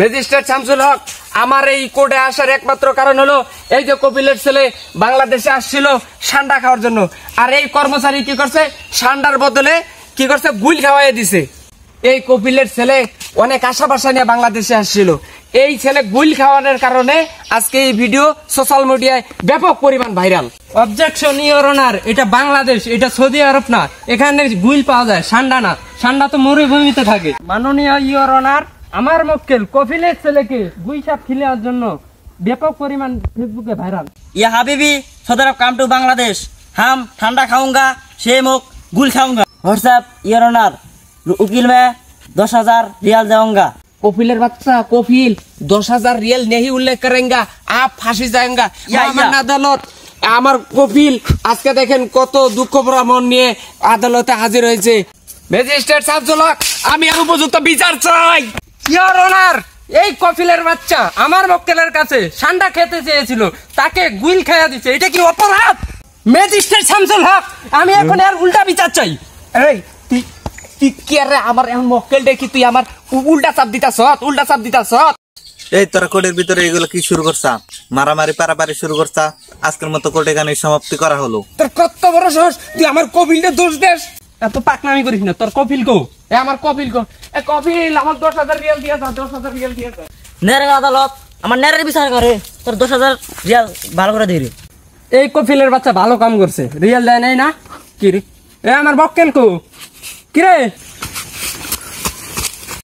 Magistrate Shamsul হক, আমার এই কোর্টে আসার একমাত্র কারণ হলো এই যে কপিলের ছেলে বাংলাদেশে আসছিল সান্ডা খাওয়ার জন্য, আর এই কর্মচারী কি করছে, সান্ডার বদলে কি করছে, গুল খাওয়াই দিছে। এই কপিলের ছেলে অনেক আশা বাসা নিয়ে বাংলাদেশে আসছিল, এই ছেলে গুল খাওয়ানোর কারণে আজকে এই ভিডিও সোশ্যাল মিডিয়ায় ব্যাপক পরিমাণ ভাইরাল। অবজেকশন ইওর অনার, এটা বাংলাদেশ, এটা সৌদি আরব না, এখানে গুইল পাওয়া যায়, সান্ডা না। সান্ডা তো মরুভূমিতে থাকে। মাননীয় ইওর অনার, আমার মক্কেল কপিলের ছেলেকে গুই সাপ খিলার জন্য ব্যাপক পরিমাণ ফেসবুকে ভাইরাল। या हबीबी सदर कम टू बांग्लादेश, हम ठंडा खाऊंगा, शेमुक गुल खाऊंगा। व्हाट्सएप योर ऑनर, उकील में 10,000 रियाल जाऊंगा। कपिलेर बच्चा कपिल 10,000 रियल नहीं उल्लेख करेंगे, आप फांसी जाएंगे। আদালত আমার কপিল আজকে দেখেন কত দুঃখ ভরা মন নিয়ে আদালতে হাজির হয়েছে। ম্যাজিস্ট্রেট শামসুল হক, আমি আর উপযুক্ত বিচার চাই। ইওর অনার, এই কপিলের বাচ্চা আমার মক্কেলের কাছে সান্ডা খেতে চেয়েছিল, তাকে গুইল খাইয়া দিচ্ছে, এটা কি অপরাধ? ম্যাজিস্ট্রেট শামসুল হক, আমি এখন এর উল্টা বিচার চাই। এই তুই তুই কি রে, আমার এখন মক্কেল দেখি তুই আমার উল্টা চাপ দিতাছ, উল্টা চাপ দিতাছ। এই তোরা কোর্টের ভিতরে এগুলো কি শুরু করছা? মারামারি পারাপারি শুরু করছা? আজকের মতো কোর্ট এখানে সমাপ্তি করা হলো। তোর কত বড় সাহস, তুই আমার কপিলকে দোষ দেস? এত পাকনামি করিস না, তোর কপিল কো? আমার কপিল কো, কপিল আমার 10,000 রিয়াল দিয়ে যা, 10,000 রিয়াল দিয়ে যা। नेरे अदालत আমার নেরের বিচার করে, তোর 10,000 রিয়াল ভালো করে দিই। এই কপিলের বাচ্চা ভালো কাম করছে, রিয়েল দেয় নাই না? কি রে, আমার মক্কেল কো? কি রে?